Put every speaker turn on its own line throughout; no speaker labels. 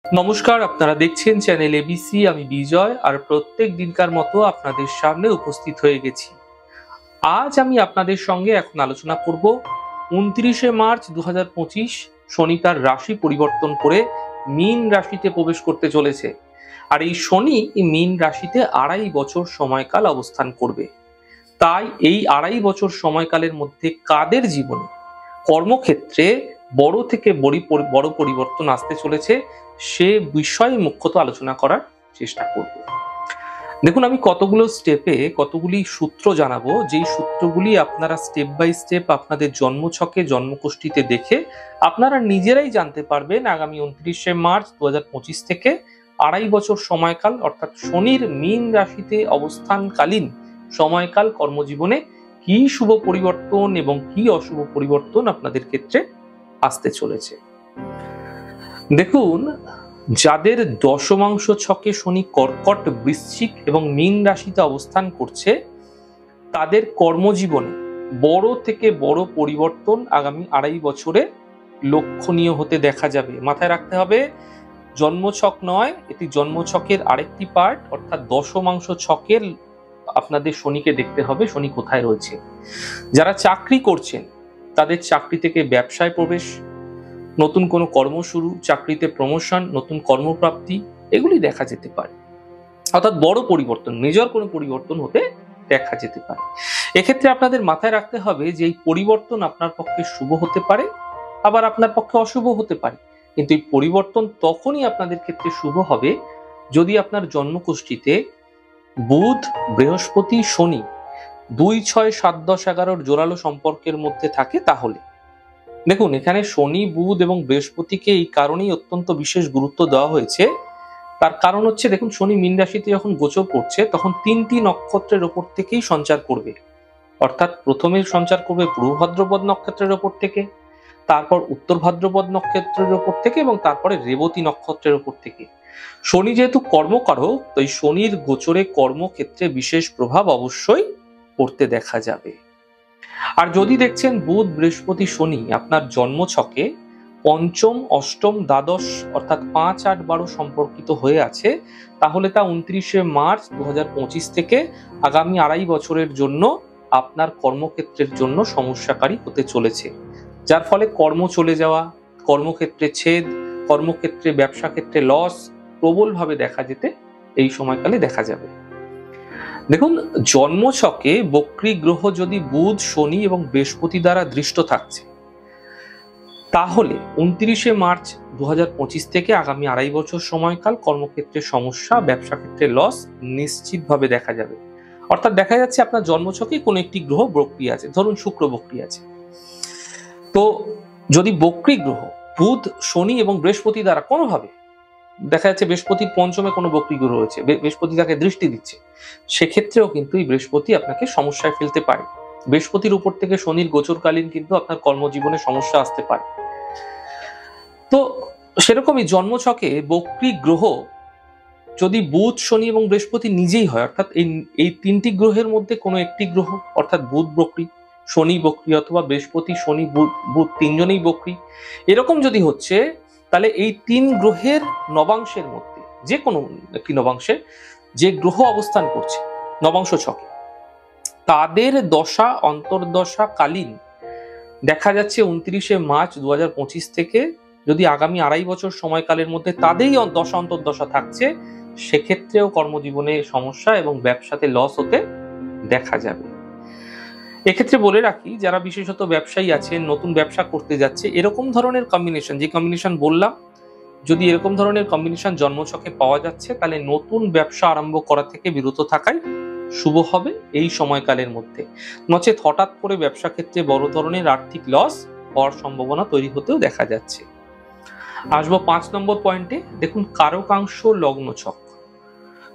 নমস্কার, আপনারা দেখছেন চ্যানেল এবিসি। আমি বিজয়, আর প্রত্যেক দিনকার মতো আপনাদের সামনে উপস্থিত হয়ে গেছি। আজ আমি আপনাদের সঙ্গে এখন আলোচনা করব 29শে মার্চ 2025 শনি তার রাশি পরিবর্তন করে মীন রাশিতে প্রবেশ করতে চলেছে। আর এই শনি মীন রাশিতে 2.5 বছর সময়কাল অবস্থান করবে। তাই এই 2.5 বছর সময়কালের মধ্যে কাদের জীবনে কর্মক্ষেত্রে বড় থেকে বড় পরিবর্তন আসতে চলেছে সে বিষয়ে মুখ্যত আলোচনা করার চেষ্টা করব। দেখুন, আমি কতগুলো স্টেপে কতগুলি সূত্র জানাবো, যেই সূত্রগুলি আপনারা স্টেপ বাই স্টেপ আপনাদের জন্মছকে জন্মকুষ্ঠিতে দেখে আপনারা নিজেরাই জানতে পারবেন আগামী 29শে মার্চ 2025 থেকে 2.5 বছর সময়কাল অর্থাৎ শনির মীন রাশিতে অবস্থানকালীন সময়কাল কর্মজীবনে কি শুভ পরিবর্তন এবং কি অশুভ পরিবর্তন আপনাদের ক্ষেত্রে আসতে চলেছে। দেখুন, যাদের দশমাংশ ছকে শনি কর্কট, বৃশ্চিক এবং মীন রাশিতে অবস্থান করছে তাদের কর্মজীবনে বড় থেকে বড় পরিবর্তন আগামী 2.5 বছরে লক্ষণীয় হতে দেখা যাবে। মাথায় রাখতে হবে, জন্মছক নয়, এটি জন্মছকের আরেকটি পার্ট, অর্থাৎ দশমাংশ ছকের আপনাদের শনিকে দেখতে হবে শনি কোথায় রয়েছে। যারা চাকরি করছেন তাদের চাকরি থেকে ব্যবসায় প্রবেশ, নতুন কোনো কর্ম শুরু, চাকরিতে প্রমোশন, নতুন কর্মপ্রাপ্তি এগুলি দেখা যেতে পারে। অর্থাৎ বড় পরিবর্তন, মেজর কোনো পরিবর্তন হতে দেখা যেতে পারে। এক্ষেত্রে আপনাদের মাথায় রাখতে হবে যে এই পরিবর্তন আপনার পক্ষে শুভ হতে পারে, আবার আপনার পক্ষে অশুভ হতে পারে। কিন্তু এই পরিবর্তন তখনই আপনাদের ক্ষেত্রে শুভ হবে যদি আপনার জন্মকুষ্ঠিতে বুধ, বৃহস্পতি, শনি 2, 6, 7, 10, 11 জোরালো সম্পর্কের মধ্যে থাকে। তাহলে দেখুন, এখানে শনি, বুধ এবং বৃহস্পতিকে এই কারণেই অত্যন্ত বিশেষ গুরুত্ব দেওয়া হয়েছে। তার কারণ হচ্ছে, দেখুন, শনি মীন রাশিতে যখন গোচর করছে তখন 3টি নক্ষত্রের ওপর থেকেই সঞ্চার করবে। অর্থাৎ প্রথমে সঞ্চার করবে পূর্ব ভাদ্রপদ নক্ষত্রের ওপর থেকে, তারপর উত্তর ভাদ্রপদ নক্ষত্রের ওপর থেকে এবং তারপরে রেবতী নক্ষত্রের ওপর থেকে। শনি যেহেতু কর্মকারক, তাই শনির গোচরে কর্মক্ষেত্রে বিশেষ প্রভাব অবশ্যই পড়তে দেখা যাবে। আর যদি দেখছেন বুধ, বৃহস্পতি, শনি আপনার জন্মছকে পঞ্চম, অষ্টম, দ্বাদশ অর্থাৎ 5, 8, 12 সম্পর্কিত হয়ে আছে, তাহলে তা 29শে মার্চ 2025 থেকে আগামী 2.5 বছরের জন্য আপনার কর্মক্ষেত্রের জন্য সমস্যাকারী হতে চলেছে। যার ফলে কর্ম চলে যাওয়া, কর্মক্ষেত্রে ছেদ, কর্মক্ষেত্রে ব্যবসা ক্ষেত্রে লস প্রবলভাবে দেখা যেতে এই সময়কালে দেখা যাবে। দেখুন, জন্মছকে বক্রী গ্রহ যদি বুধ, শনি এবং বৃহস্পতি দ্বারা দৃষ্ট থাকছে, তাহলে 29শে মার্চ 2025 থেকে আগামী 2.5 বছর সময়কাল কর্মক্ষেত্রে সমস্যা, ব্যবসা ক্ষেত্রে লস নিশ্চিতভাবে দেখা যাবে। অর্থাৎ দেখা যাচ্ছে আপনার জন্মছকে কোনো একটি গ্রহ বক্রী আছে, ধরুন শুক্র বক্রী আছে। তো যদি বক্রী গ্রহ বুধ, শনি এবং বৃহস্পতি দ্বারা কোনোভাবে দেখা যাচ্ছে বৃহস্পতির পঞ্চমে কোনো বক্রী গ্রহ রয়েছে, বৃহস্পতি তাকে দৃষ্টি দিচ্ছে, সেক্ষেত্রেও কিন্তু এই বৃহস্পতি আপনাকে সমস্যায় ফেলতে পারে। বৃহস্পতির উপর থেকে শনির গোচরকালীন কিন্তু আপনার কর্মজীবনে সমস্যা আসতে পারে। তো সেরকমই জন্মছকে বক্রী গ্রহ যদি বুধ, শনি এবং বৃহস্পতি নিজেই হয়, অর্থাৎ এই 3টি গ্রহের মধ্যে কোনো একটি গ্রহ, অর্থাৎ বুধ বক্রী, শনি বক্রী অথবা বৃহস্পতি, শনি, বুধ তিনজনেই বক্রী, এরকম যদি হচ্ছে, তাহলে এই 3 গ্রহের নবাংশের মধ্যে যে কোনো একটি নবাংশে যে গ্রহ অবস্থান করছে নবাংশ ছকে, তাদের দশা অন্তর্দশা কালীন দেখা যাচ্ছে 29শে মার্চ 2025 থেকে যদি আগামী 2.5 বছর সময়কালের মধ্যে তাদেরই দশা অন্তর্দশা থাকছে, সেক্ষেত্রেও কর্মজীবনে সমস্যা এবং ব্যবসাতে লস হতে দেখা যাবে। এক্ষেত্রে বলে রাখি, যারা বিশেষত ব্যবসায়ী আছেন, নতুন ব্যবসা করতে যাচ্ছে, এরকম ধরনের কম্বিনেশন, যে কম্বিনেশন বললাম, যদি এরকম ধরনের কম্বিনেশন জন্মছকে পাওয়া যাচ্ছে, তাহলে নতুন ব্যবসা আরম্ভ করা থেকে বিরত থাকাই শুভ হবে এই সময়কালের মধ্যে। নচেত হঠাৎ করে ব্যবসা ক্ষেত্রে বড় ধরনের আর্থিক লস হওয়ার সম্ভাবনা তৈরি হতেও দেখা যাচ্ছে। আসবো 5 নম্বর পয়েন্টে। দেখুন, কারকাংশ লগ্ন ছক।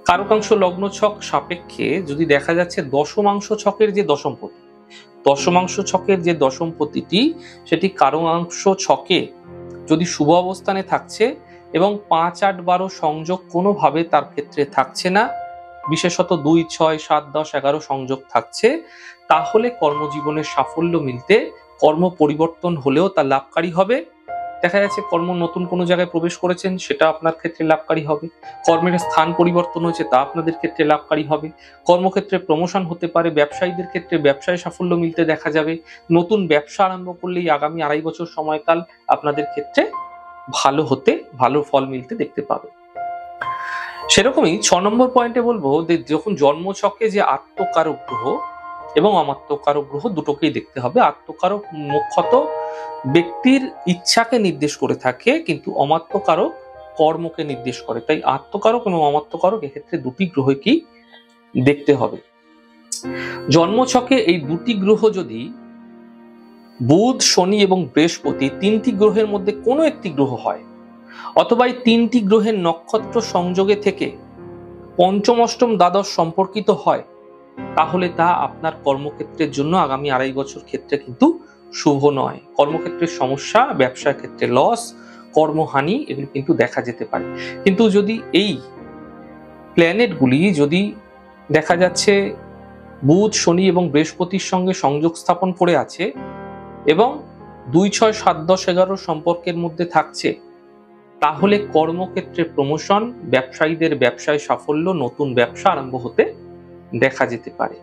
কারকাংশ লগ্ন ছক সাপেক্ষে যদি দেখা যাচ্ছে দশমাংশ ছকের যে দশমপতি, দশমাংশ ছকের যে দশমপতিটি সেটি কারকাংশ ছকে যদি শুভ অবস্থানে থাকছে এবং 5, 8, 12 সংযোগ কোনোভাবে তার ক্ষেত্রে থাকছে না, বিশেষত 2, 6, 7, 10, 11 সংযোগ থাকছে, তাহলে কর্মজীবনের সাফল্য মিলতে কর্ম পরিবর্তন হলেও তা লাভকারী হবে দেখা যাচ্ছে কর্ম নতুন কোনো জায়গায় প্রবেশ করেছেন, সেটা আপনার ক্ষেত্রে লাভকারী হবে। কর্মের স্থান পরিবর্তন হয়েছে, তা আপনাদের ক্ষেত্রে লাভকারী হবে। কর্মক্ষেত্রে প্রমোশন হতে পারে, ব্যবসায়ীদের ক্ষেত্রে ব্যবসায় সাফল্য মিলতে দেখা যাবে। নতুন ব্যবসা আরম্ভ করলেই আগামী 2.5 বছর সময়কাল আপনাদের ক্ষেত্রে ভালো ফল মিলতে দেখতে পাবে। সেরকমই 6 নম্বর পয়েন্টে বলবো যে যখন জন্মছকে যে আত্মকারক গ্রহ এবং অমাত্মকারক গ্রহ দুটোকেই দেখতে হবে। আত্মকারক মুখ্যত ব্যক্তির ইচ্ছাকে নির্দেশ করে থাকে, কিন্তু অমাত্মকারক কর্মকে নির্দেশ করে। তাই আত্মকারক এবং অমাত্মকারক এক্ষেত্রে দুটি গ্রহকেই দেখতে হবে। জন্মছকে এই দুটি গ্রহ যদি বুধ, শনি এবং বৃহস্পতি 3টি গ্রহের মধ্যে কোনো একটি গ্রহ হয়, অথবা এই 3টি গ্রহের নক্ষত্র সংযোগে থেকে পঞ্চম, অষ্টম, দ্বাদশ সম্পর্কিত হয়, তাহলে তা আপনার কর্মক্ষেত্রের জন্য আগামী 2.5 বছর ক্ষেত্রে কিন্তু শুভ নয়। কর্মক্ষেত্রের সমস্যা, ব্যবসার ক্ষেত্রে লস, কর্মহানি এগুলো কিন্তু দেখা যেতে পারে। কিন্তু যদি এই প্ল্যানেটগুলি যদি দেখা যাচ্ছে বুধ, শনি এবং বৃহস্পতির সঙ্গে সংযোগ স্থাপন করে আছে এবং 2, 6, 7, 10, 11 সম্পর্কের মধ্যে থাকছে, তাহলে কর্মক্ষেত্রে প্রমোশন, ব্যবসায়ীদের ব্যবসায় সাফল্য, নতুন ব্যবসা আরম্ভ হতে দেখা যেতে পারে।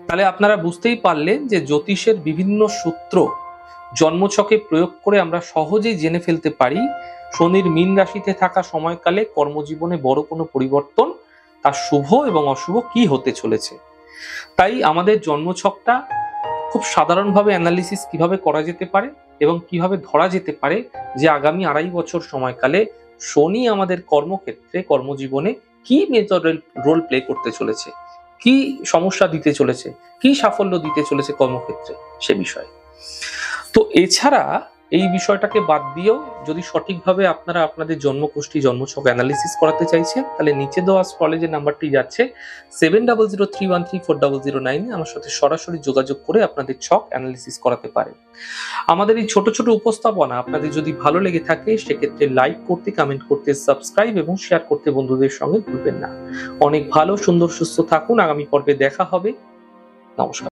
তাহলে আপনারা বুঝতেই পারলেন যে জ্যোতিষের বিভিন্ন সূত্র জন্মছকে প্রয়োগ করে আমরা সহজেই জেনে ফেলতে পারি শনির মীন রাশিতে থাকা সময়কালে কর্মজীবনে বড় কোনো পরিবর্তন, তার শুভ এবং অশুভ কি হতে চলেছে। তাই আমাদের জন্মছকটা খুব সাধারণভাবে অ্যানালিসিস কিভাবে করা যেতে পারে এবং কিভাবে ধরা যেতে পারে যে আগামী 2.5 বছর সময়কালে শনি আমাদের কর্মক্ষেত্রে, কর্মজীবনে কি মেজর রোল প্লে করতে চলেছে, কি সমস্যা দিতে চলেছে, কি সাফল্য দিতে চলেছে কর্মক্ষেত্রে, সে বিষয়ে। তো এছাড়া এই বিষয়টাকে বাদ দিয়েও যদি সঠিকভাবে আপনারা আপনাদের জন্মকুষ্ঠী, জন্মছক অ্যানালিসিস করাতে চাইছেন, তাহলে নিচে দেওয়া স্ক্রলে যে নাম্বারটি যাচ্ছে 7003134009 আমার সাথে সরাসরি যোগাযোগ করে আপনাদের ছক অ্যানালিসিস করাতে পারেন। আমাদের এই ছোট ছোট উপস্থাপনা আপনাদের যদি ভালো লেগে থাকে, সেক্ষেত্রে লাইক করতে, কমেন্ট করতে, সাবস্ক্রাইব এবং শেয়ার করতে বন্ধুদের সঙ্গে ভুলবেন না। অনেক ভালো, সুন্দর, সুস্থ থাকুন। আগামী পর্বে দেখা হবে। নমস্কার।